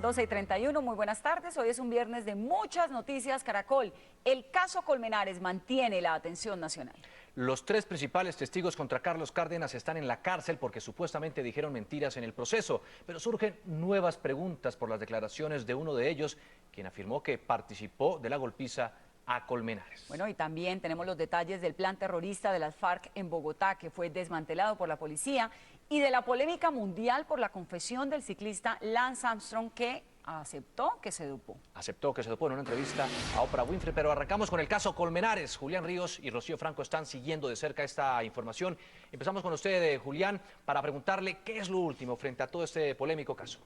12:31, muy buenas tardes. Hoy es un viernes de muchas noticias. Caracol, el caso Colmenares mantiene la atención nacional. Los tres principales testigos contra Carlos Cárdenas están en la cárcel porque supuestamente dijeron mentiras en el proceso. Pero surgen nuevas preguntas por las declaraciones de uno de ellos, quien afirmó que participó de la golpiza a Colmenares. Bueno, y también tenemos los detalles del plan terrorista de las FARC en Bogotá, que fue desmantelado por la policía, y de la polémica mundial por la confesión del ciclista Lance Armstrong, que aceptó que se dopó. Aceptó que se dopó en una entrevista a Oprah Winfrey, pero arrancamos con el caso Colmenares. Julián Ríos y Rocío Franco están siguiendo de cerca esta información. Empezamos con usted, Julián, para preguntarle qué es lo último frente a todo este polémico caso.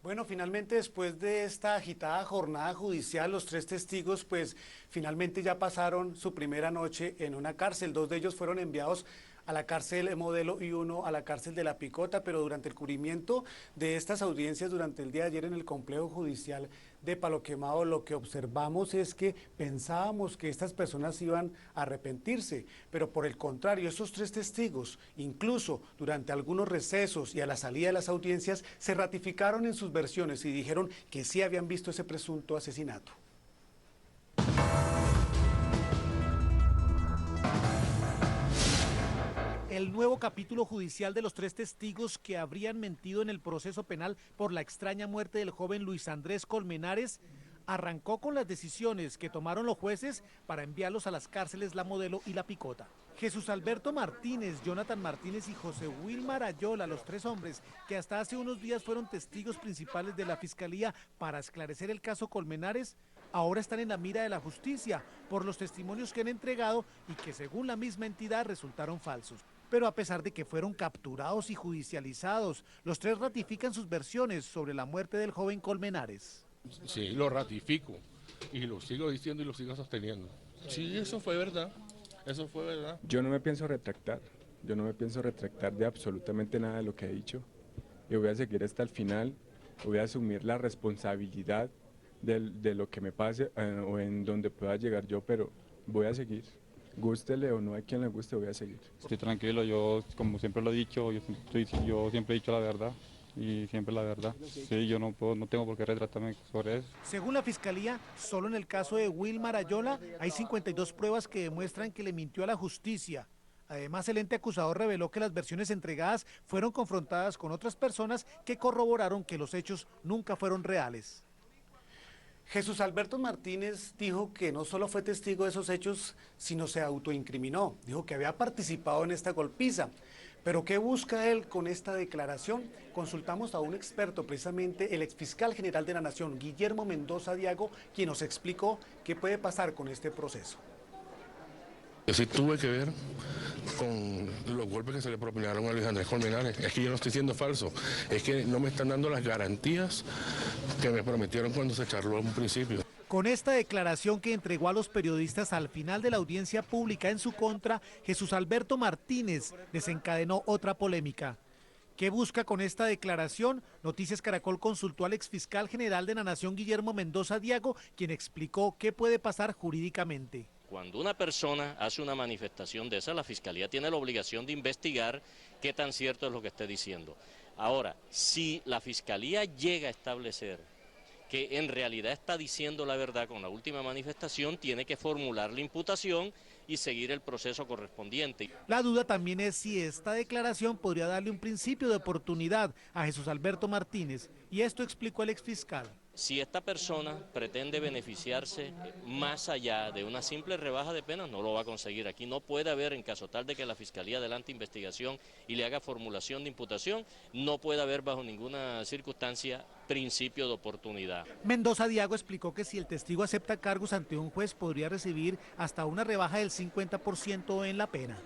Bueno, finalmente después de esta agitada jornada judicial, los tres testigos pues finalmente ya pasaron su primera noche en una cárcel. Dos de ellos fueron enviados a la cárcel Modelo y uno a la cárcel de La Picota, pero durante el cubrimiento de estas audiencias durante el día de ayer en el complejo judicial de Palo Quemado, lo que observamos es que pensábamos que estas personas iban a arrepentirse, pero por el contrario, estos tres testigos, incluso durante algunos recesos y a la salida de las audiencias, se ratificaron en sus versiones y dijeron que sí habían visto ese presunto asesinato. El nuevo capítulo judicial de los tres testigos que habrían mentido en el proceso penal por la extraña muerte del joven Luis Andrés Colmenares arrancó con las decisiones que tomaron los jueces para enviarlos a las cárceles La Modelo y La Picota. Jesús Alberto Martínez, Jonathan Martínez y José Wilmar Ayola, los tres hombres que hasta hace unos días fueron testigos principales de la Fiscalía para esclarecer el caso Colmenares, ahora están en la mira de la justicia por los testimonios que han entregado y que según la misma entidad resultaron falsos. Pero a pesar de que fueron capturados y judicializados, los tres ratifican sus versiones sobre la muerte del joven Colmenares. Sí, lo ratifico y lo sigo diciendo y lo sigo sosteniendo. Sí, eso fue verdad, eso fue verdad. Yo no me pienso retractar, de absolutamente nada de lo que he dicho. Yo voy a seguir hasta el final, voy a asumir la responsabilidad de lo que me pase o en donde pueda llegar yo, pero voy a seguir. Gústele o no, a quien le guste, voy a seguir. Estoy tranquilo, yo como siempre lo he dicho, yo siempre he dicho la verdad y siempre la verdad. Sí, yo no tengo por qué retratarme sobre eso. Según la Fiscalía, solo en el caso de Wilmar Ayola hay 52 pruebas que demuestran que le mintió a la justicia. Además, el ente acusador reveló que las versiones entregadas fueron confrontadas con otras personas que corroboraron que los hechos nunca fueron reales. Jesús Alberto Martínez dijo que no solo fue testigo de esos hechos, sino se autoincriminó. Dijo que había participado en esta golpiza. Pero ¿qué busca él con esta declaración? Consultamos a un experto, precisamente el exfiscal general de la Nación, Guillermo Mendoza Diago, quien nos explicó qué puede pasar con este proceso. Yo sí tuve que ver con los golpes que se le propinaron a Luis Andrés Colmenares. Es que yo no estoy siendo falso, es que no me están dando las garantías que me prometieron cuando se charló en un principio. Con esta declaración que entregó a los periodistas al final de la audiencia pública en su contra, Jesús Alberto Martínez desencadenó otra polémica. ¿Qué busca con esta declaración? Noticias Caracol consultó al exfiscal general de la Nación, Guillermo Mendoza Diago, quien explicó qué puede pasar jurídicamente. Cuando una persona hace una manifestación de esa, la Fiscalía tiene la obligación de investigar qué tan cierto es lo que esté diciendo. Ahora, si la Fiscalía llega a establecer que en realidad está diciendo la verdad con la última manifestación, tiene que formular la imputación y seguir el proceso correspondiente. La duda también es si esta declaración podría darle un principio de oportunidad a Jesús Alberto Martínez, y esto explicó el exfiscal. Si esta persona pretende beneficiarse más allá de una simple rebaja de penas, no lo va a conseguir. Aquí no puede haber, en caso tal de que la Fiscalía adelante investigación y le haga formulación de imputación, no puede haber bajo ninguna circunstancia principio de oportunidad. Mendoza Diago explicó que si el testigo acepta cargos ante un juez podría recibir hasta una rebaja del 50% en la pena.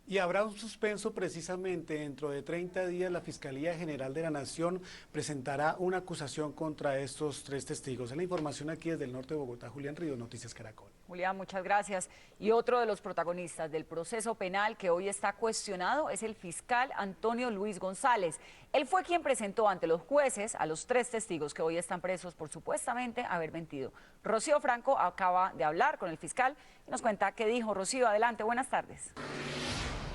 Y habrá un suspenso precisamente. Dentro de 30 días la Fiscalía General de la Nación presentará una acusación contra estos tres testigos. Es la información aquí desde el norte de Bogotá. Julián Ríos, Noticias Caracol. Julián, muchas gracias. Y otro de los protagonistas del proceso penal que hoy está cuestionado es el fiscal Antonio Luis González. Él fue quien presentó ante los jueces a los tres testigos que hoy están presos por supuestamente haber mentido. Rocío Franco acaba de hablar con el fiscal y nos cuenta qué dijo. Rocío, adelante, buenas tardes.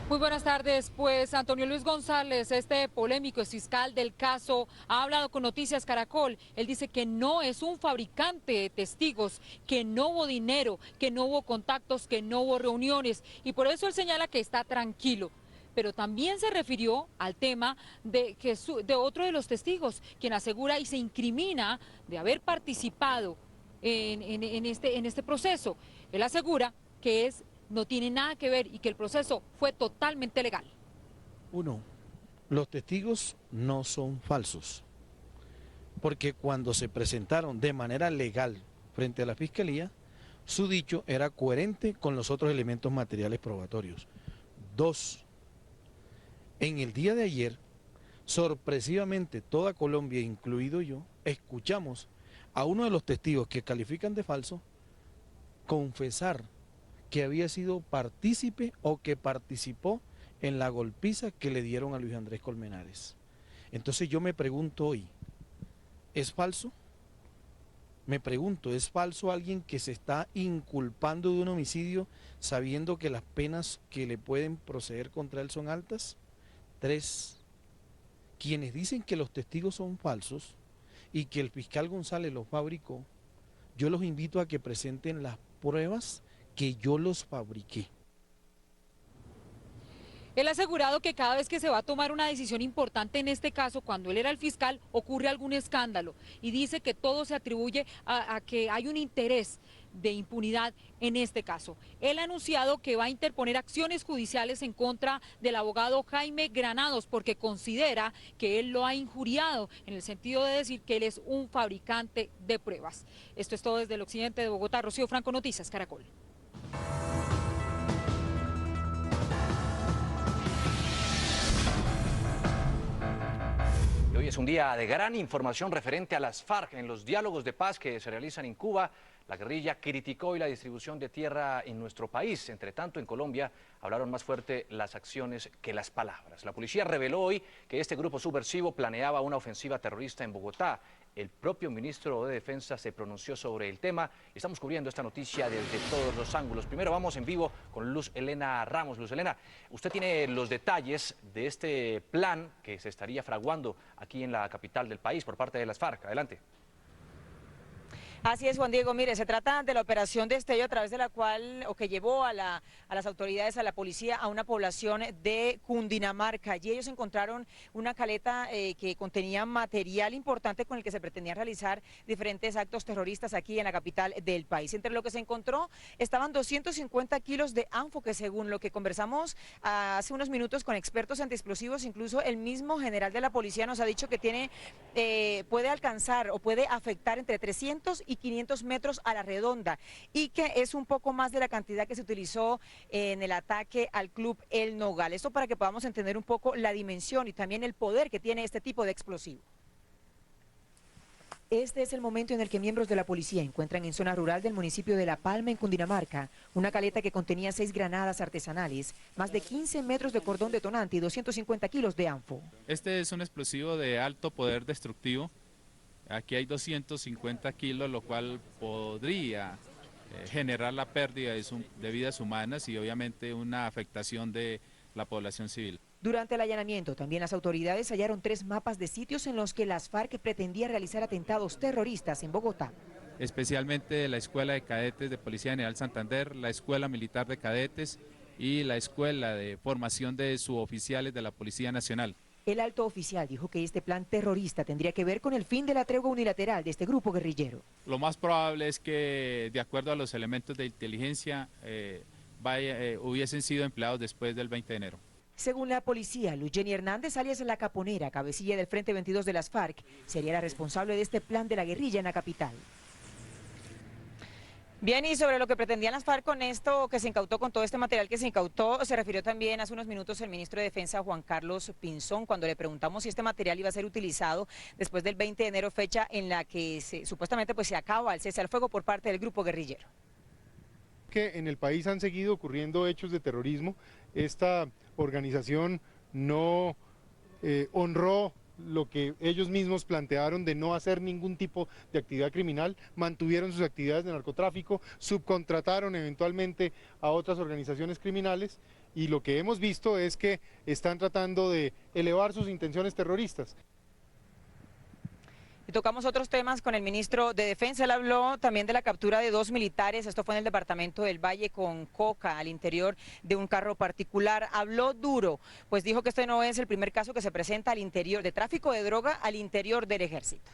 Muy buenas tardes. Pues Antonio Luis González, este polémico fiscal del caso, ha hablado con Noticias Caracol. Él dice que no es un fabricante de testigos, que no hubo dinero, que no hubo contactos, que no hubo reuniones. Y por eso él señala que está tranquilo. Pero también se refirió al tema de otro de los testigos, quien asegura y se incrimina de haber participado en este proceso. Él asegura que no tiene nada que ver y que el proceso fue totalmente legal. Uno, los testigos no son falsos, porque cuando se presentaron de manera legal frente a la Fiscalía, su dicho era coherente con los otros elementos materiales probatorios. Dos, en el día de ayer, sorpresivamente toda Colombia, incluido yo, escuchamos a uno de los testigos que califican de falso confesar que había sido partícipe o que participó en la golpiza que le dieron a Luis Andrés Colmenares. Entonces yo me pregunto hoy, ¿es falso? Me pregunto, ¿es falso alguien que se está inculpando de un homicidio sabiendo que las penas que le pueden proceder contra él son altas? 3. Quienes dicen que los testigos son falsos y que el fiscal González los fabricó, yo los invito a que presenten las pruebas que yo los fabriqué. Él ha asegurado que cada vez que se va a tomar una decisión importante en este caso, cuando él era el fiscal, ocurre algún escándalo y dice que todo se atribuye a que hay un interés de impunidad en este caso. Él ha anunciado que va a interponer acciones judiciales en contra del abogado Jaime Granados porque considera que él lo ha injuriado en el sentido de decir que él es un fabricante de pruebas. Esto es todo desde el occidente de Bogotá. Rocío Franco, Noticias Caracol. Hoy es un día de gran información referente a las FARC. En los diálogos de paz que se realizan en Cuba, la guerrilla criticó hoy la distribución de tierra en nuestro país. Entre tanto, en Colombia hablaron más fuerte las acciones que las palabras. La policía reveló hoy que este grupo subversivo planeaba una ofensiva terrorista en Bogotá. El propio ministro de Defensa se pronunció sobre el tema y estamos cubriendo esta noticia desde todos los ángulos. Primero vamos en vivo con Luz Helena Ramos. Luz Helena, usted tiene los detalles de este plan que se estaría fraguando aquí en la capital del país por parte de las FARC. Adelante. Así es, Juan Diego. Mire, se trata de la operación Destello, a través de la cual, o que llevó a las autoridades, a la policía, a una población de Cundinamarca. Allí ellos encontraron una caleta que contenía material importante con el que se pretendían realizar diferentes actos terroristas aquí en la capital del país. Entre lo que se encontró estaban 250 kilos de ANFO, que según lo que conversamos hace unos minutos con expertos antiexplosivos, incluso el mismo general de la policía nos ha dicho que puede alcanzar o puede afectar entre 300 y 500 metros a la redonda, y que es un poco más de la cantidad que se utilizó en el ataque al Club El Nogal. Esto para que podamos entender un poco la dimensión y también el poder que tiene este tipo de explosivo. Este es el momento en el que miembros de la policía encuentran en zona rural del municipio de La Palma, en Cundinamarca, una caleta que contenía 6 granadas artesanales, más de 15 metros de cordón detonante y 250 kilos de ANFO. Este es un explosivo de alto poder destructivo. Aquí hay 250 kilos, lo cual podría generar la pérdida de vidas humanas y obviamente una afectación de la población civil. Durante el allanamiento, también las autoridades hallaron 3 mapas de sitios en los que las FARC pretendía realizar atentados terroristas en Bogotá. Especialmente la Escuela de Cadetes de Policía General Santander, la Escuela Militar de Cadetes y la Escuela de Formación de Suboficiales de la Policía Nacional. El alto oficial dijo que este plan terrorista tendría que ver con el fin de la tregua unilateral de este grupo guerrillero. Lo más probable es que, de acuerdo a los elementos de inteligencia, hubiesen sido empleados después del 20 de enero. Según la policía, Luzgeni Hernández, alias La Caponera, cabecilla del Frente 22 de las FARC, sería la responsable de este plan de la guerrilla en la capital. Bien, y sobre lo que pretendían las FARC con esto que se incautó, con todo este material que se incautó, se refirió también hace unos minutos el ministro de Defensa, Juan Carlos Pinzón, cuando le preguntamos si este material iba a ser utilizado después del 20 de enero, fecha en la que supuestamente se acaba el cese al fuego por parte del grupo guerrillero. Que en el país han seguido ocurriendo hechos de terrorismo. Esta organización no honró lo que ellos mismos plantearon de no hacer ningún tipo de actividad criminal, mantuvieron sus actividades de narcotráfico, subcontrataron eventualmente a otras organizaciones criminales y lo que hemos visto es que están tratando de elevar sus intenciones terroristas. Y tocamos otros temas con el ministro de Defensa. Él habló también de la captura de 2 militares. Esto fue en el departamento del Valle con coca al interior de un carro particular. Habló duro, pues dijo que este no es el primer caso que se presenta al interior de tráfico de droga al interior del ejército.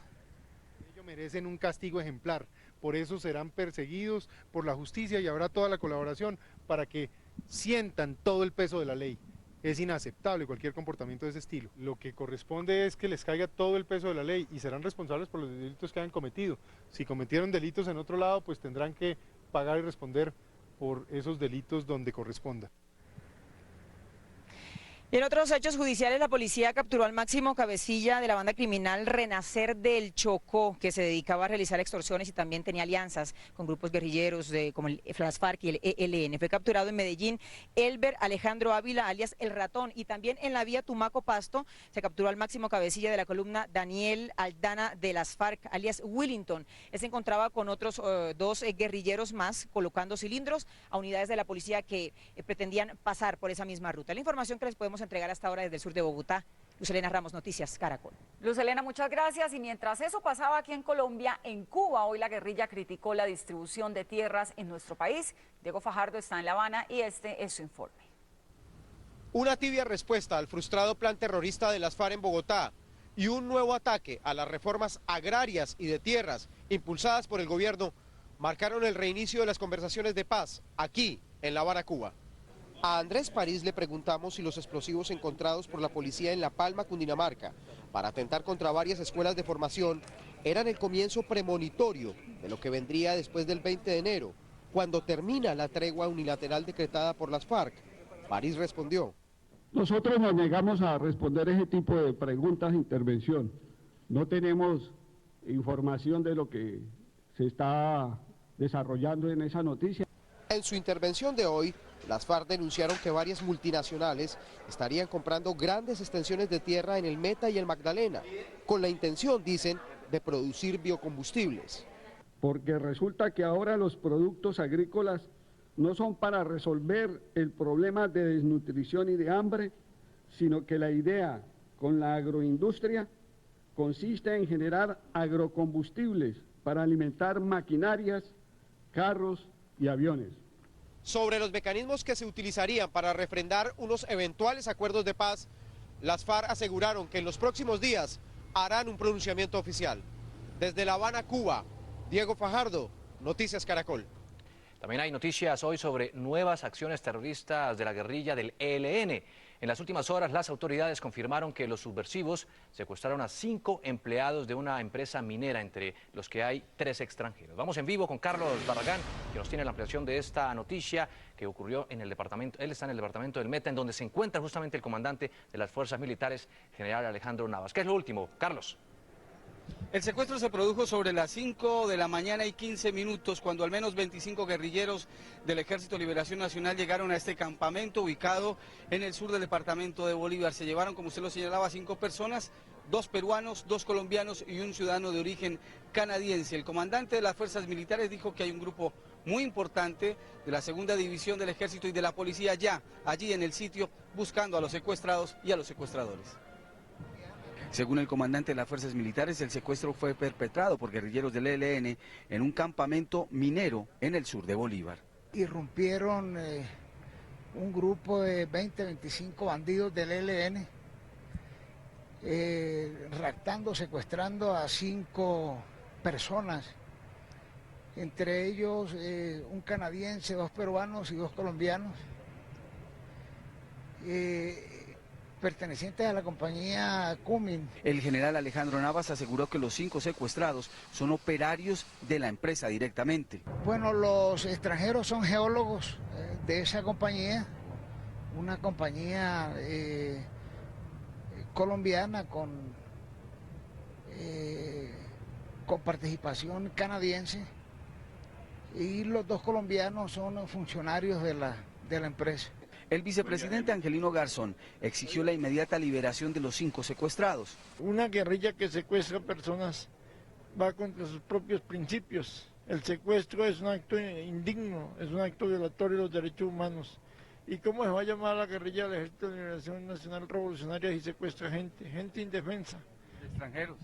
Ellos merecen un castigo ejemplar. Por eso serán perseguidos por la justicia y habrá toda la colaboración para que sientan todo el peso de la ley. Es inaceptable cualquier comportamiento de ese estilo. Lo que corresponde es que les caiga todo el peso de la ley y serán responsables por los delitos que hayan cometido. Si cometieron delitos en otro lado, pues tendrán que pagar y responder por esos delitos donde corresponda. En otros hechos judiciales, la policía capturó al máximo cabecilla de la banda criminal Renacer del Chocó, que se dedicaba a realizar extorsiones y también tenía alianzas con grupos guerrilleros como las FARC y el ELN. Fue capturado en Medellín Elber Alejandro Ávila, alias El Ratón, y también en la vía Tumaco-Pasto se capturó al máximo cabecilla de la columna Daniel Aldana de las FARC, alias Willington. Él se encontraba con otros 2 guerrilleros más colocando cilindros a unidades de la policía que pretendían pasar por esa misma ruta. La información que les podemos entregar hasta ahora desde el sur de Bogotá. Luz Elena Ramos, Noticias Caracol. Luz Elena, muchas gracias. Y mientras eso pasaba aquí en Colombia, en Cuba, hoy la guerrilla criticó la distribución de tierras en nuestro país. Diego Fajardo está en La Habana y este es su informe. Una tibia respuesta al frustrado plan terrorista de las FARC en Bogotá y un nuevo ataque a las reformas agrarias y de tierras impulsadas por el gobierno marcaron el reinicio de las conversaciones de paz aquí en La Habana, Cuba. A Andrés París le preguntamos si los explosivos encontrados por la policía en La Palma, Cundinamarca, para atentar contra varias escuelas de formación, eran el comienzo premonitorio de lo que vendría después del 20 de enero, cuando termina la tregua unilateral decretada por las FARC. París respondió: nosotros nos negamos a responder ese tipo de preguntas de intervención. No tenemos información de lo que se está desarrollando en esa noticia. En su intervención de hoy, las FARC denunciaron que varias multinacionales estarían comprando grandes extensiones de tierra en el Meta y el Magdalena, con la intención, dicen, de producir biocombustibles. Porque resulta que ahora los productos agrícolas no son para resolver el problema de desnutrición y de hambre, sino que la idea con la agroindustria consiste en generar agrocombustibles para alimentar maquinarias, carros y aviones. Sobre los mecanismos que se utilizarían para refrendar unos eventuales acuerdos de paz, las FARC aseguraron que en los próximos días harán un pronunciamiento oficial. Desde La Habana, Cuba, Diego Fajardo, Noticias Caracol. También hay noticias hoy sobre nuevas acciones terroristas de la guerrilla del ELN. En las últimas horas, las autoridades confirmaron que los subversivos secuestraron a 5 empleados de una empresa minera, entre los que hay 3 extranjeros. Vamos en vivo con Carlos Barragán, que nos tiene la ampliación de esta noticia que ocurrió en el departamento. Él está en el departamento del Meta, en donde se encuentra justamente el comandante de las fuerzas militares, general Alejandro Navas. ¿Qué es lo último, Carlos? El secuestro se produjo sobre las 5 de la mañana y 15 minutos, cuando al menos 25 guerrilleros del Ejército de Liberación Nacional llegaron a este campamento ubicado en el sur del departamento de Bolívar. Se llevaron, como usted lo señalaba, 5 personas, 2 peruanos, 2 colombianos y un ciudadano de origen canadiense. El comandante de las fuerzas militares dijo que hay un grupo muy importante de la segunda división del Ejército y de la policía ya allí en el sitio buscando a los secuestrados y a los secuestradores. Según el comandante de las fuerzas militares, el secuestro fue perpetrado por guerrilleros del ELN en un campamento minero en el sur de Bolívar. Irrumpieron un grupo de 20-25 bandidos del ELN, raptando, secuestrando a 5 personas, entre ellos un canadiense, 2 peruanos y 2 colombianos. Pertenecientes a la compañía Cumin. El general Alejandro Navas aseguró que los 5 secuestrados son operarios de la empresa directamente. Bueno, los extranjeros son geólogos de esa compañía, una compañía colombiana con participación canadiense, y los 2 colombianos son funcionarios de la empresa. El vicepresidente Angelino Garzón exigió la inmediata liberación de los 5 secuestrados. Una guerrilla que secuestra personas va contra sus propios principios. El secuestro es un acto indigno, es un acto violatorio de los derechos humanos, ¿Y cómo se va a llamar a la guerrilla del Ejército de Liberación Nacional Revolucionaria si secuestra gente indefensa? Extranjeros.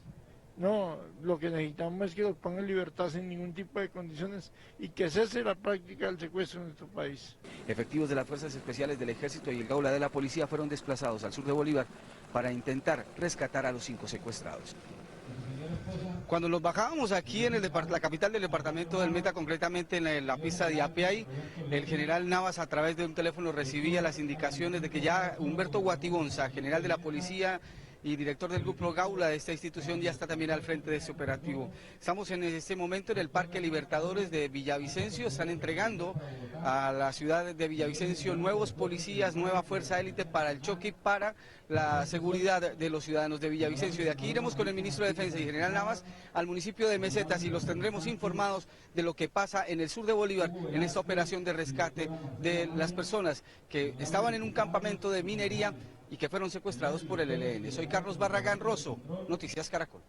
No, lo que necesitamos es que los pongan en libertad sin ningún tipo de condiciones y que cese la práctica del secuestro en nuestro país. Efectivos de las Fuerzas Especiales del Ejército y el Gaula de la Policía fueron desplazados al sur de Bolívar para intentar rescatar a los 5 secuestrados. Cuando nos bajábamos aquí en la capital del departamento del Meta, concretamente en la pista de Apiay, el general Navas a través de un teléfono recibía las indicaciones de que ya Humberto Guatibonza, general de la policía y director del grupo Gaula de esta institución, ya está también al frente de este operativo. Estamos en este momento en el Parque Libertadores de Villavicencio. Están entregando a la ciudad de Villavicencio nuevos policías, nueva fuerza élite para el choque y para la seguridad de los ciudadanos de Villavicencio. De aquí iremos con el ministro de Defensa y general Navas al municipio de Mesetas y los tendremos informados de lo que pasa en el sur de Bolívar en esta operación de rescate de las personas que estaban en un campamento de minería y que fueron secuestrados por el ELN. Soy Carlos Barragán Rosso, Noticias Caracol.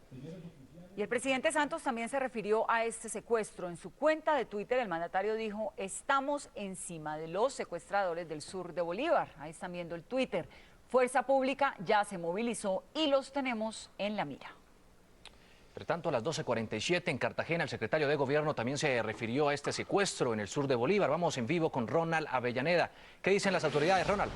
Y el presidente Santos también se refirió a este secuestro. En su cuenta de Twitter, el mandatario dijo: estamos encima de los secuestradores del sur de Bolívar. Ahí están viendo el Twitter. Fuerza Pública ya se movilizó y los tenemos en la mira. Entre tanto, a las 12:47 en Cartagena, el secretario de Gobierno también se refirió a este secuestro en el sur de Bolívar. Vamos en vivo con Ronald Avellaneda. ¿Qué dicen las autoridades, Ronald?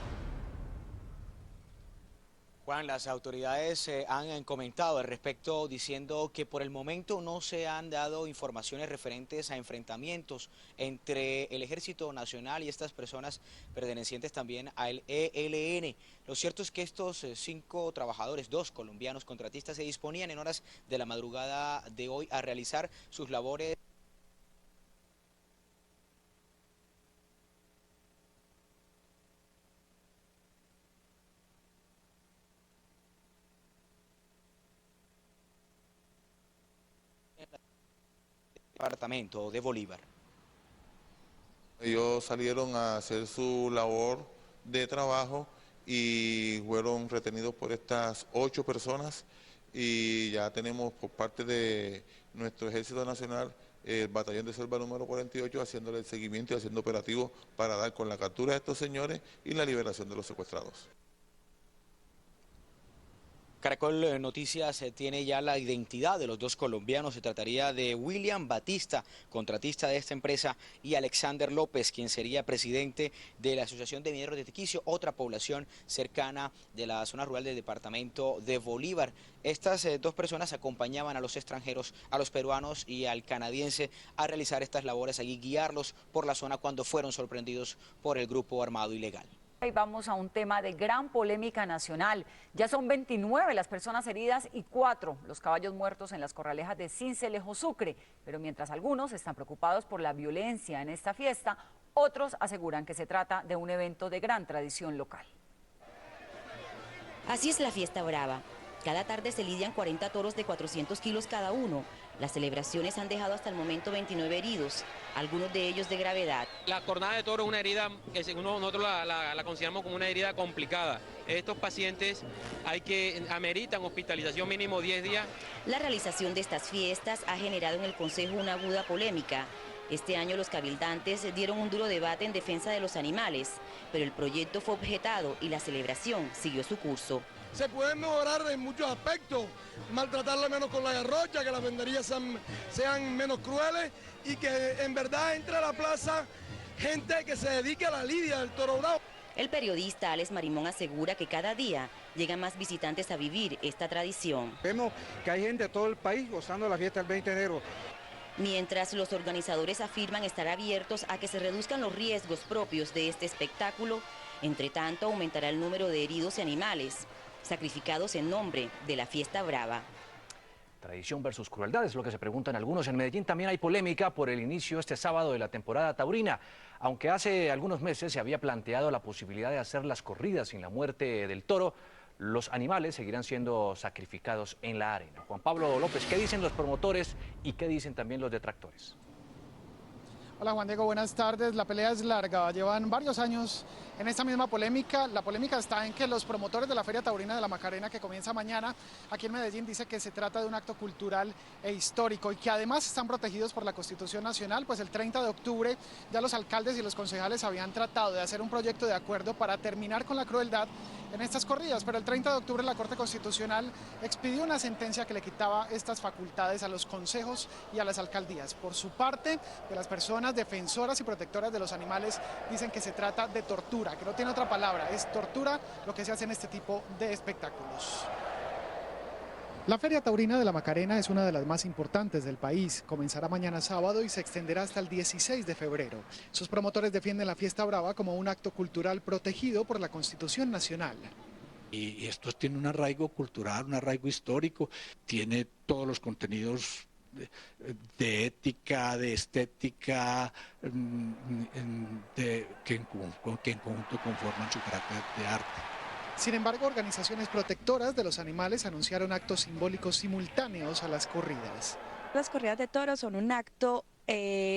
Juan, las autoridades han comentado al respecto diciendo que por el momento no se han dado informaciones referentes a enfrentamientos entre el Ejército Nacional y estas personas pertenecientes también al ELN. Lo cierto es que estos 5 trabajadores, 2 colombianos contratistas, se disponían en horas de la madrugada de hoy a realizar sus labores. Departamento de Bolívar. Ellos salieron a hacer su labor de trabajo y fueron retenidos por estas 8 personas y ya tenemos por parte de nuestro Ejército Nacional el Batallón de Selva número 48 haciéndole el seguimiento y haciendo operativos para dar con la captura de estos señores y la liberación de los secuestrados. Caracol Noticias tiene ya la identidad de los 2 colombianos. Se trataría de William Batista, contratista de esta empresa, y Alexander López, quien sería presidente de la Asociación de Mineros de Tequicio, otra población cercana de la zona rural del departamento de Bolívar. Estas 2 personas acompañaban a los extranjeros, a los peruanos y al canadiense a realizar estas labores allí, guiarlos por la zona cuando fueron sorprendidos por el grupo armado ilegal. Y vamos a un tema de gran polémica nacional. Ya son 29 las personas heridas y 4 los caballos muertos en las corralejas de Sincelejo, Sucre. Pero mientras algunos están preocupados por la violencia en esta fiesta, otros aseguran que se trata de un evento de gran tradición local. Así es la fiesta brava. Cada tarde se lidian 40 toros de 400 kilos cada uno. Las celebraciones han dejado hasta el momento 29 heridos, algunos de ellos de gravedad. La cornada de toro es una herida que nosotros la consideramos como una herida complicada. Estos pacientes ameritan hospitalización mínimo 10 días. La realización de estas fiestas ha generado en el Consejo una aguda polémica. Este año los cabildantes dieron un duro debate en defensa de los animales, pero el proyecto fue objetado y la celebración siguió su curso. Se pueden mejorar en muchos aspectos, maltratarla menos con la garrocha, que las venderías sean menos crueles y que en verdad entre a la plaza gente que se dedique a la lidia del toro bravo. El periodista Alex Marimón asegura que cada día llegan más visitantes a vivir esta tradición. Vemos que hay gente de todo el país gozando la fiesta del 20 de enero. Mientras los organizadores afirman estar abiertos a que se reduzcan los riesgos propios de este espectáculo, entre tanto aumentará el número de heridos y animales sacrificados en nombre de la fiesta brava. Tradición versus crueldad es lo que se preguntan algunos. En Medellín también hay polémica por el inicio este sábado de la temporada taurina. Aunque hace algunos meses se había planteado la posibilidad de hacer las corridas sin la muerte del toro, los animales seguirán siendo sacrificados en la arena. Juan Pablo López, ¿qué dicen los promotores y qué dicen también los detractores? Hola Juan Diego, buenas tardes. La pelea es larga, llevan varios años en esta misma polémica. La polémica está en que los promotores de la Feria Taurina de la Macarena, que comienza mañana aquí en Medellín, dice que se trata de un acto cultural e histórico y que además están protegidos por la Constitución Nacional, pues el 30 de octubre ya los alcaldes y los concejales habían tratado de hacer un proyecto de acuerdo para terminar con la crueldad en estas corridas, pero el 30 de octubre la Corte Constitucional expidió una sentencia que le quitaba estas facultades a los consejos y a las alcaldías. Por su parte, de las personas defensoras y protectoras de los animales dicen que se trata de tortura, que no tiene otra palabra, es tortura lo que se hace en este tipo de espectáculos. La Feria Taurina de la Macarena es una de las más importantes del país. Comenzará mañana sábado y se extenderá hasta el 16 de febrero. Sus promotores defienden la fiesta brava como un acto cultural protegido por la Constitución Nacional. Y esto tiene un arraigo cultural, un arraigo histórico, tiene todos los contenidos de ética, de estética, que en conjunto conforman su carácter de arte. Sin embargo, organizaciones protectoras de los animales anunciaron actos simbólicos simultáneos a las corridas. Las corridas de toros son un acto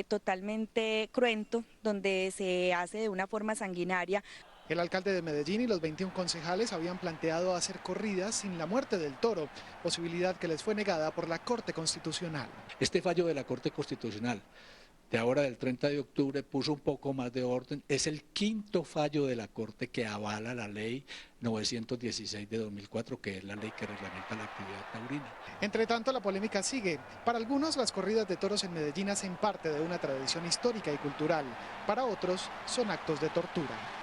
totalmente cruento, donde se hace de una forma sanguinaria. El alcalde de Medellín y los 21 concejales habían planteado hacer corridas sin la muerte del toro, posibilidad que les fue negada por la Corte Constitucional. Este fallo de la Corte Constitucional de ahora del 30 de octubre puso un poco más de orden. Es el quinto fallo de la Corte que avala la ley 916 de 2004, que es la ley que reglamenta la actividad taurina. Entre tanto, la polémica sigue. Para algunos, las corridas de toros en Medellín hacen parte de una tradición histórica y cultural. Para otros, son actos de tortura.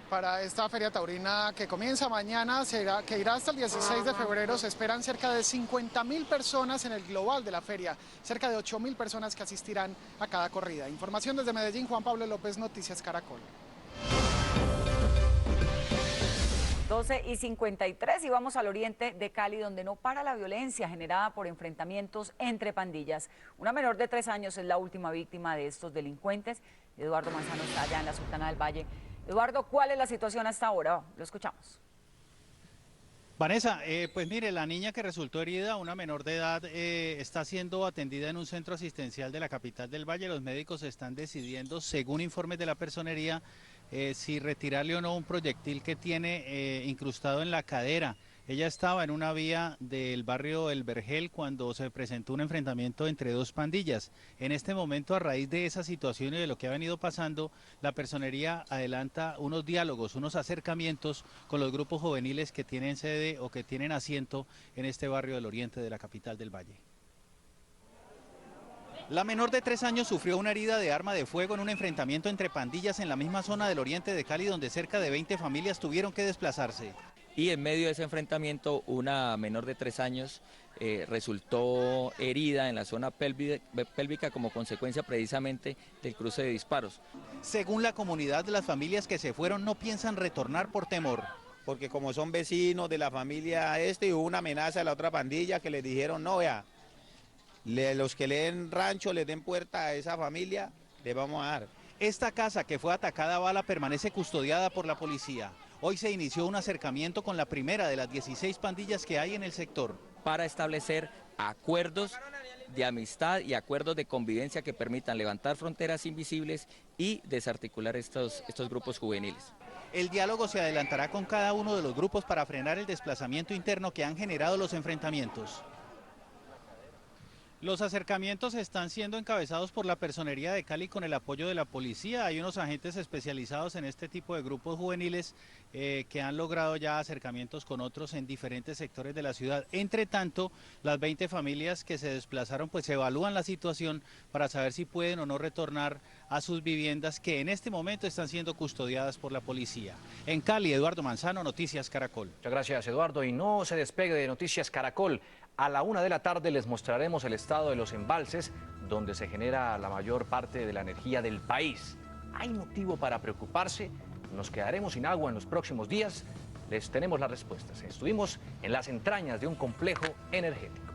Para esta Feria Taurina que comienza mañana, que irá hasta el 16 de febrero, se esperan cerca de 50.000 personas en el global de la feria, cerca de 8.000 personas que asistirán a cada corrida. Información desde Medellín, Juan Pablo López, Noticias Caracol. 12:53 y vamos al oriente de Cali, donde no para la violencia generada por enfrentamientos entre pandillas. Una menor de 3 años es la última víctima de estos delincuentes. Eduardo Manzano está allá en la Sultana del Valle. Eduardo, ¿cuál es la situación hasta ahora? Lo escuchamos. Vanessa, pues mire, la niña que resultó herida, una menor de edad, está siendo atendida en un centro asistencial de la capital del Valle. Los médicos están decidiendo, según informes de la personería, si retirarle o no un proyectil que tiene incrustado en la cadera. Ella estaba en una vía del barrio El Vergel cuando se presentó un enfrentamiento entre dos pandillas. En este momento, a raíz de esa situación y de lo que ha venido pasando, la personería adelanta unos diálogos, unos acercamientos con los grupos juveniles que tienen sede o que tienen asiento en este barrio del oriente de la capital del Valle. La menor de 3 años sufrió una herida de arma de fuego en un enfrentamiento entre pandillas en la misma zona del oriente de Cali, donde cerca de 20 familias tuvieron que desplazarse. Y en medio de ese enfrentamiento, una menor de 3 años resultó herida en la zona pélvica como consecuencia precisamente del cruce de disparos. Según la comunidad, las familias que se fueron no piensan retornar por temor. Porque como son vecinos de la familia y hubo una amenaza de la otra pandilla que les dijeron, no, vea, los que le den rancho, les den puerta a esa familia, les vamos a dar. Esta casa que fue atacada a bala permanece custodiada por la policía. Hoy se inició un acercamiento con la primera de las 16 pandillas que hay en el sector. Para establecer acuerdos de amistad y acuerdos de convivencia que permitan levantar fronteras invisibles y desarticular estos grupos juveniles. El diálogo se adelantará con cada uno de los grupos para frenar el desplazamiento interno que han generado los enfrentamientos. Los acercamientos están siendo encabezados por la Personería de Cali con el apoyo de la policía. Hay unos agentes especializados en este tipo de grupos juveniles que han logrado ya acercamientos con otros en diferentes sectores de la ciudad. Entre tanto, las 20 familias que se desplazaron pues evalúan la situación para saber si pueden o no retornar a sus viviendas que en este momento están siendo custodiadas por la policía. En Cali, Eduardo Manzano, Noticias Caracol. Muchas gracias, Eduardo. Y no se despegue de Noticias Caracol. A la 1 de la tarde les mostraremos el estado de los embalses, donde se genera la mayor parte de la energía del país. ¿Hay motivo para preocuparse? ¿Nos quedaremos sin agua en los próximos días? Les tenemos las respuestas. Estuvimos en las entrañas de un complejo energético.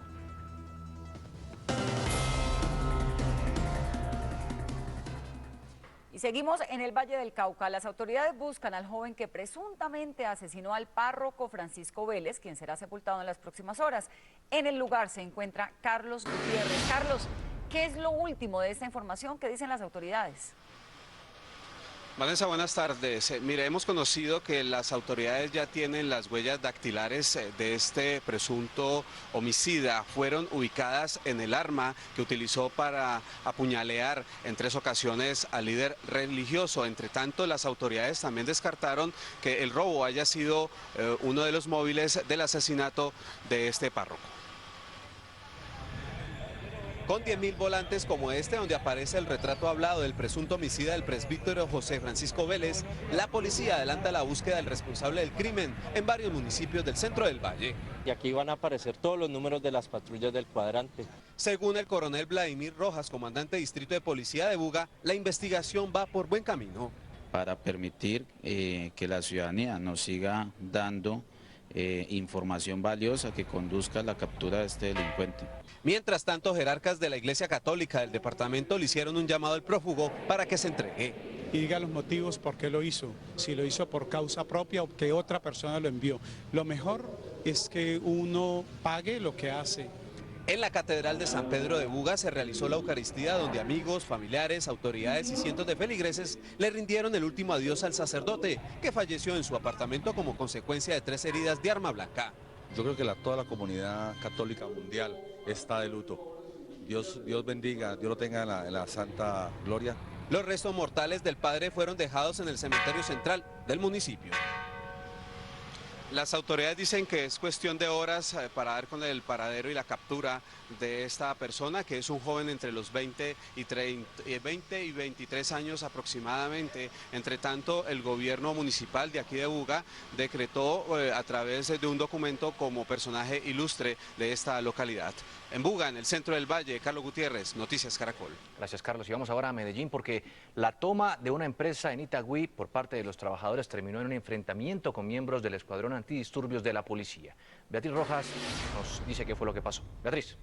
Y seguimos en el Valle del Cauca. Las autoridades buscan al joven que presuntamente asesinó al párroco Francisco Vélez, quien será sepultado en las próximas horas. En el lugar se encuentra Carlos Gutiérrez. Carlos, ¿Qué es lo último de esta información? ¿Qué dicen las autoridades? Vanessa, buenas tardes. Mire, hemos conocido que las autoridades ya tienen las huellas dactilares de este presunto homicida. Fueron ubicadas en el arma que utilizó para apuñalear en 3 ocasiones al líder religioso. Entre tanto, las autoridades también descartaron que el robo haya sido uno de los móviles del asesinato de este párroco. Con 10.000 volantes como este, donde aparece el retrato hablado del presunto homicida del presbítero José Francisco Vélez, la policía adelanta la búsqueda del responsable del crimen en varios municipios del centro del Valle. Y aquí van a aparecer todos los números de las patrullas del cuadrante. Según el coronel Vladimir Rojas, comandante de Distrito de Policía de Buga, la investigación va por buen camino. Para permitir que la ciudadanía nos siga dando información valiosa que conduzca a la captura de este delincuente. Mientras tanto, jerarcas de la Iglesia Católica del departamento le hicieron un llamado al prófugo para que se entregue. Y diga los motivos por qué lo hizo, si lo hizo por causa propia o que otra persona lo envió. Lo mejor es que uno pague lo que hace. En la Catedral de San Pedro de Buga se realizó la Eucaristía, donde amigos, familiares, autoridades y cientos de feligreses le rindieron el último adiós al sacerdote, que falleció en su apartamento como consecuencia de 3 heridas de arma blanca. Yo creo que toda la comunidad católica mundial está de luto. Dios bendiga, Dios lo tenga en la santa gloria. Los restos mortales del padre fueron dejados en el cementerio central del municipio. Las autoridades dicen que es cuestión de horas para dar con el paradero y la captura de esta persona, que es un joven entre los 20 y 23 años aproximadamente. Entre tanto, el gobierno municipal de aquí de Buga decretó a través de un documento como personaje ilustre de esta localidad. En Buga, en el centro del Valle, Carlos Gutiérrez, Noticias Caracol. Gracias, Carlos. Y vamos ahora a Medellín, porque la toma de una empresa en Itagüí por parte de los trabajadores terminó en un enfrentamiento con miembros del escuadrón antidisturbios de la policía. Beatriz Rojas nos dice qué fue lo que pasó. Beatriz.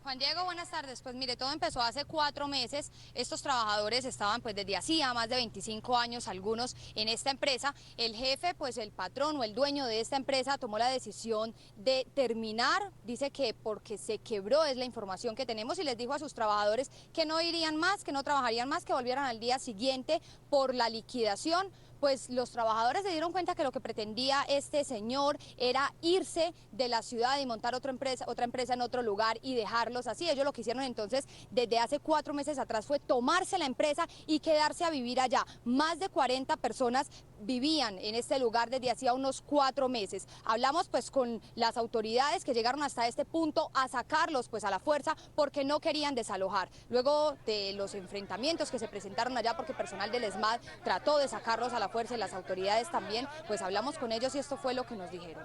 Juan Diego, buenas tardes. Pues mire, todo empezó hace 4 meses. Estos trabajadores estaban pues desde hacía más de 25 años algunos en esta empresa. El jefe, pues el patrón o el dueño de esta empresa tomó la decisión de terminar. Dice que porque se quebró, es la información que tenemos, y les dijo a sus trabajadores que no irían más, que no trabajarían más, que volvieran al día siguiente por la liquidación. Pues los trabajadores se dieron cuenta que lo que pretendía este señor era irse de la ciudad y montar otra empresa en otro lugar y dejarlos así. Ellos lo que hicieron entonces desde hace 4 meses atrás fue tomarse la empresa y quedarse a vivir allá. Más de 40 personas vivían en este lugar desde hacía unos 4 meses. Hablamos pues con las autoridades que llegaron hasta este punto a sacarlos pues a la fuerza porque no querían desalojar. Luego de los enfrentamientos que se presentaron allá, porque personal del ESMAD trató de sacarlos a la fuerza y las autoridades también, pues hablamos con ellos y esto fue lo que nos dijeron.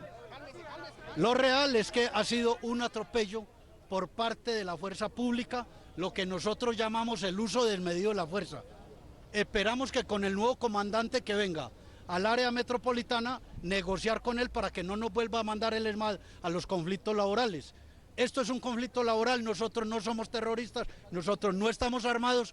Lo real es que ha sido un atropello por parte de la fuerza pública, lo que nosotros llamamos el uso desmedido de la fuerza. Esperamos que con el nuevo comandante que venga al área metropolitana, negociar con él para que no nos vuelva a mandar el ESMAD a los conflictos laborales. Esto es un conflicto laboral, nosotros no somos terroristas, nosotros no estamos armados.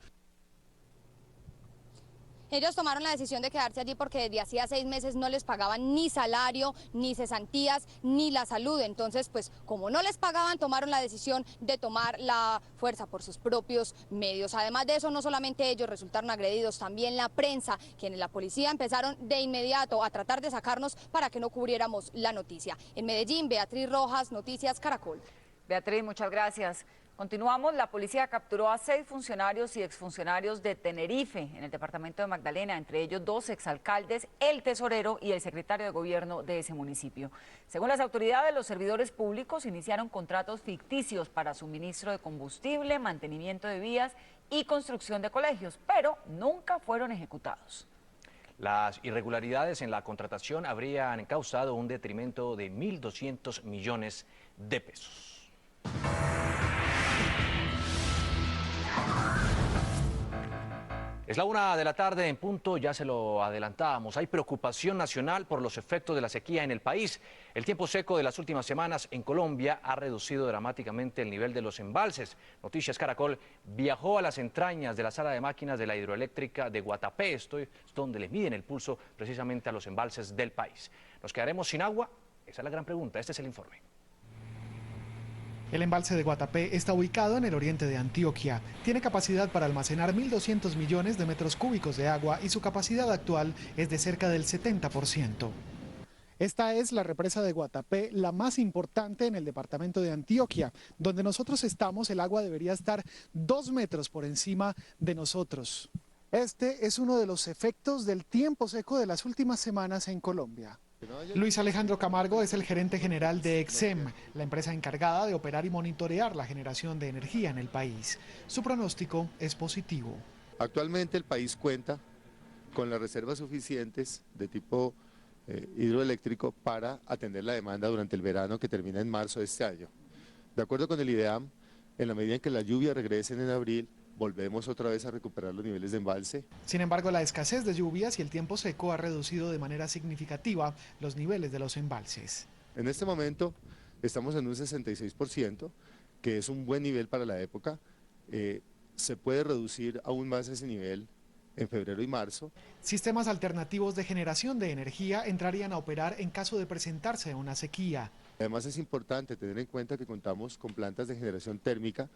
Ellos tomaron la decisión de quedarse allí porque desde hacía 6 meses no les pagaban ni salario, ni cesantías, ni la salud. Entonces, pues como no les pagaban, tomaron la decisión de tomar la fuerza por sus propios medios. Además de eso, no solamente ellos resultaron agredidos, también la prensa, quienes la policía empezaron de inmediato a tratar de sacarnos para que no cubriéramos la noticia. En Medellín, Beatriz Rojas, Noticias Caracol. Beatriz, muchas gracias. Continuamos, la policía capturó a 6 funcionarios y exfuncionarios de Tenerife, en el departamento de Magdalena, entre ellos 2 exalcaldes, el tesorero y el secretario de gobierno de ese municipio. Según las autoridades, los servidores públicos iniciaron contratos ficticios para suministro de combustible, mantenimiento de vías y construcción de colegios, pero nunca fueron ejecutados. Las irregularidades en la contratación habrían causado un detrimento de 1.200 millones de pesos. Es la 1 de la tarde en punto, ya se lo adelantábamos. Hay preocupación nacional por los efectos de la sequía en el país. El tiempo seco de las últimas semanas en Colombia ha reducido dramáticamente el nivel de los embalses. Noticias Caracol viajó a las entrañas de la sala de máquinas de la hidroeléctrica de Guatapé, esto es donde le miden el pulso precisamente a los embalses del país. ¿Nos quedaremos sin agua? Esa es la gran pregunta. Este es el informe. El embalse de Guatapé está ubicado en el oriente de Antioquia. Tiene capacidad para almacenar 1.200 millones de metros cúbicos de agua y su capacidad actual es de cerca del 70%. Esta es la represa de Guatapé, la más importante en el departamento de Antioquia. Donde nosotros estamos, el agua debería estar 2 metros por encima de nosotros. Este es uno de los efectos del tiempo seco de las últimas semanas en Colombia. Luis Alejandro Camargo es el gerente general de EXEM, la empresa encargada de operar y monitorear la generación de energía en el país. Su pronóstico es positivo. Actualmente el país cuenta con las reservas suficientes de tipo hidroeléctrico para atender la demanda durante el verano que termina en marzo de este año. De acuerdo con el IDEAM, en la medida en que las lluvias regresen en abril, volvemos otra vez a recuperar los niveles de embalse. Sin embargo, la escasez de lluvias y el tiempo seco ha reducido de manera significativa los niveles de los embalses. En este momento estamos en un 66%, que es un buen nivel para la época. Se puede reducir aún más ese nivel en febrero y marzo. Sistemas alternativos de generación de energía entrarían a operar en caso de presentarse una sequía. Además es importante tener en cuenta que contamos con plantas de generación térmica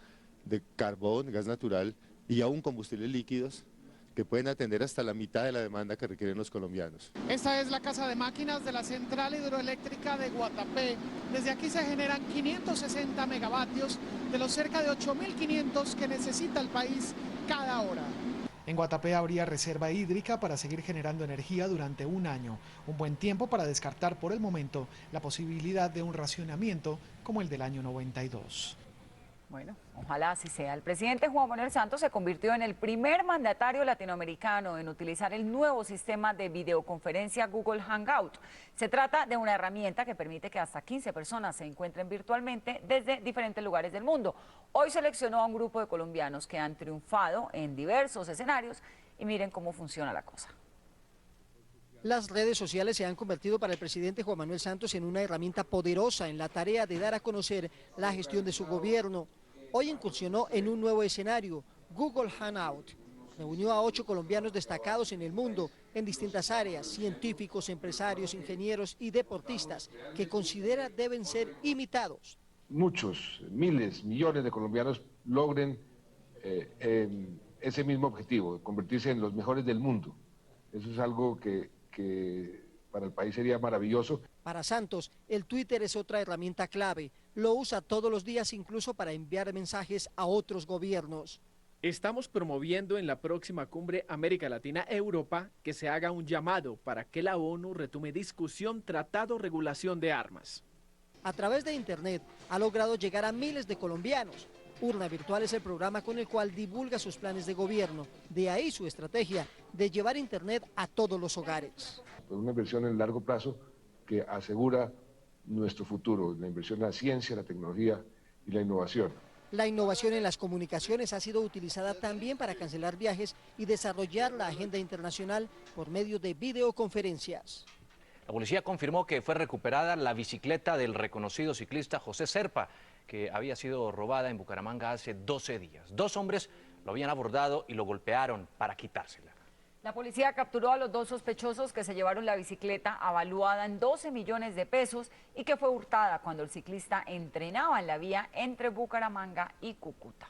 de carbón, gas natural y aún combustibles líquidos que pueden atender hasta la mitad de la demanda que requieren los colombianos. Esta es la casa de máquinas de la central hidroeléctrica de Guatapé. Desde aquí se generan 560 megavatios de los cerca de 8.500 que necesita el país cada hora. En Guatapé habría reserva hídrica para seguir generando energía durante un año, un buen tiempo para descartar por el momento la posibilidad de un racionamiento como el del año 92. Bueno, ojalá así sea. El presidente Juan Manuel Santos se convirtió en el primer mandatario latinoamericano en utilizar el nuevo sistema de videoconferencia Google Hangout. Se trata de una herramienta que permite que hasta 15 personas se encuentren virtualmente desde diferentes lugares del mundo. Hoy seleccionó a un grupo de colombianos que han triunfado en diversos escenarios y miren cómo funciona la cosa. Las redes sociales se han convertido para el presidente Juan Manuel Santos en una herramienta poderosa en la tarea de dar a conocer la gestión de su gobierno. Hoy incursionó en un nuevo escenario, Google Hangout. Reunió a 8 colombianos destacados en el mundo, en distintas áreas, científicos, empresarios, ingenieros y deportistas, que considera deben ser imitados. Muchos, miles, millones de colombianos logren ese mismo objetivo, convertirse en los mejores del mundo. Eso es algo que para el país sería maravilloso. Para Santos, el Twitter es otra herramienta clave. Lo usa todos los días incluso para enviar mensajes a otros gobiernos. Estamos promoviendo en la próxima cumbre América Latina-Europa que se haga un llamado para que la ONU retome discusión tratado regulación de armas. A través de Internet ha logrado llegar a miles de colombianos. Urna Virtual es el programa con el cual divulga sus planes de gobierno. De ahí su estrategia de llevar Internet a todos los hogares. Una inversión en largo plazo que asegura nuestro futuro, la inversión en la ciencia, la tecnología y la innovación. La innovación en las comunicaciones ha sido utilizada también para cancelar viajes y desarrollar la agenda internacional por medio de videoconferencias. La policía confirmó que fue recuperada la bicicleta del reconocido ciclista José Serpa, que había sido robada en Bucaramanga hace 12 días. 2 hombres lo habían abordado y lo golpearon para quitársela. La policía capturó a los 2 sospechosos que se llevaron la bicicleta avaluada en 12 millones de pesos y que fue hurtada cuando el ciclista entrenaba en la vía entre Bucaramanga y Cúcuta.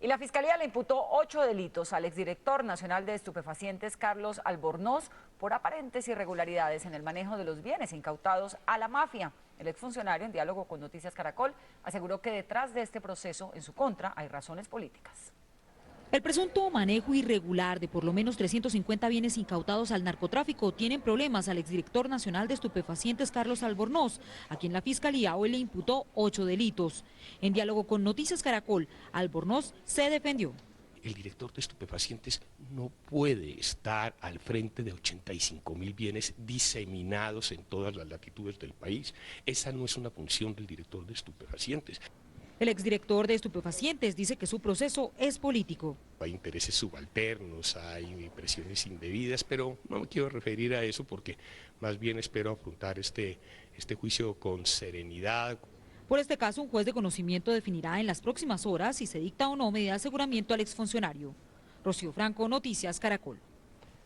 Y la Fiscalía le imputó 8 delitos al exdirector nacional de estupefacientes Carlos Albornoz por aparentes irregularidades en el manejo de los bienes incautados a la mafia. El exfuncionario, en diálogo con Noticias Caracol, aseguró que detrás de este proceso en su contra hay razones políticas. El presunto manejo irregular de por lo menos 350 bienes incautados al narcotráfico tienen problemas al exdirector nacional de estupefacientes Carlos Albornoz, a quien la Fiscalía hoy le imputó 8 delitos. En diálogo con Noticias Caracol, Albornoz se defendió. El director de estupefacientes no puede estar al frente de 85.000 bienes diseminados en todas las latitudes del país. Esa no es una función del director de estupefacientes. El exdirector de estupefacientes dice que su proceso es político. Hay intereses subalternos, hay presiones indebidas, pero no me quiero referir a eso porque más bien espero afrontar este juicio con serenidad. Por este caso, un juez de conocimiento definirá en las próximas horas si se dicta o no medida de aseguramiento al exfuncionario. Rocío Franco, Noticias Caracol.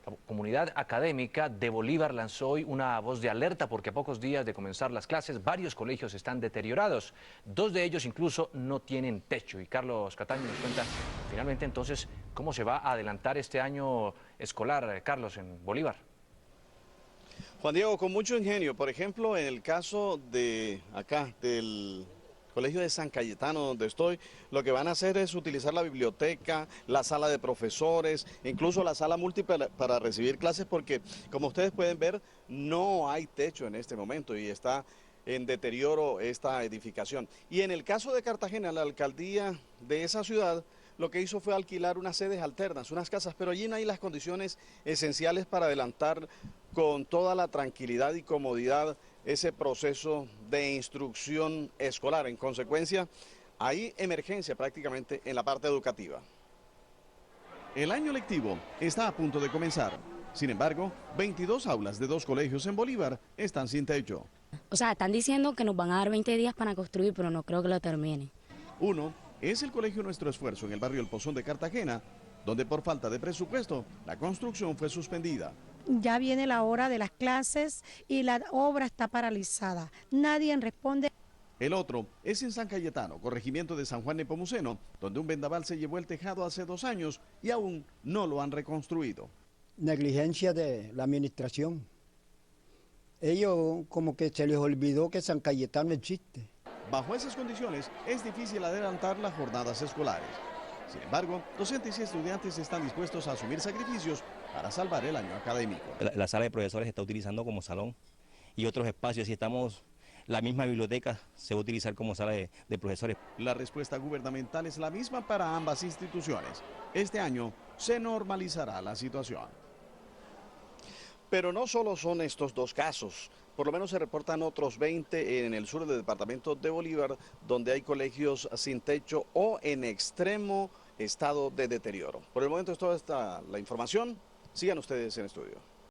La comunidad académica de Bolívar lanzó hoy una voz de alerta porque a pocos días de comenzar las clases varios colegios están deteriorados. 2 de ellos incluso no tienen techo. Y Carlos Cataño nos cuenta finalmente entonces cómo se va a adelantar este año escolar, Carlos, en Bolívar. Juan Diego, con mucho ingenio. Por ejemplo, en el caso de acá, del Colegio de San Cayetano, donde estoy, lo que van a hacer es utilizar la biblioteca, la sala de profesores, incluso la sala múltiple para recibir clases, porque como ustedes pueden ver, no hay techo en este momento y está en deterioro esta edificación. Y en el caso de Cartagena, la alcaldía de esa ciudad lo que hizo fue alquilar unas sedes alternas, unas casas, pero allí no hay las condiciones esenciales para adelantar con toda la tranquilidad y comodidad ese proceso de instrucción escolar. En consecuencia, hay emergencia prácticamente en la parte educativa. El año lectivo está a punto de comenzar. Sin embargo, 22 aulas de 2 colegios en Bolívar están sin techo. O sea, están diciendo que nos van a dar 20 días para construir, pero no creo que lo terminen. Uno es el colegio Nuestro Esfuerzo en el barrio El Pozón de Cartagena, donde por falta de presupuesto la construcción fue suspendida. Ya viene la hora de las clases y la obra está paralizada. Nadie responde. El otro es en San Cayetano, corregimiento de San Juan Nepomuceno, donde un vendaval se llevó el tejado hace 2 años y aún no lo han reconstruido. Negligencia de la administración. Ellos como que se les olvidó que San Cayetano existe. Bajo esas condiciones es difícil adelantar las jornadas escolares. Sin embargo, docentes y estudiantes están dispuestos a asumir sacrificios para salvar el año académico. La sala de profesores se está utilizando como salón y otros espacios, la misma biblioteca se va a utilizar como sala de profesores. La respuesta gubernamental es la misma para ambas instituciones. Este año se normalizará la situación. Pero no solo son estos 2 casos. Por lo menos se reportan otros 20 en el sur del departamento de Bolívar, donde hay colegios sin techo o en extremo estado de deterioro. Por el momento es toda esta la información. Sigan ustedes en estudio.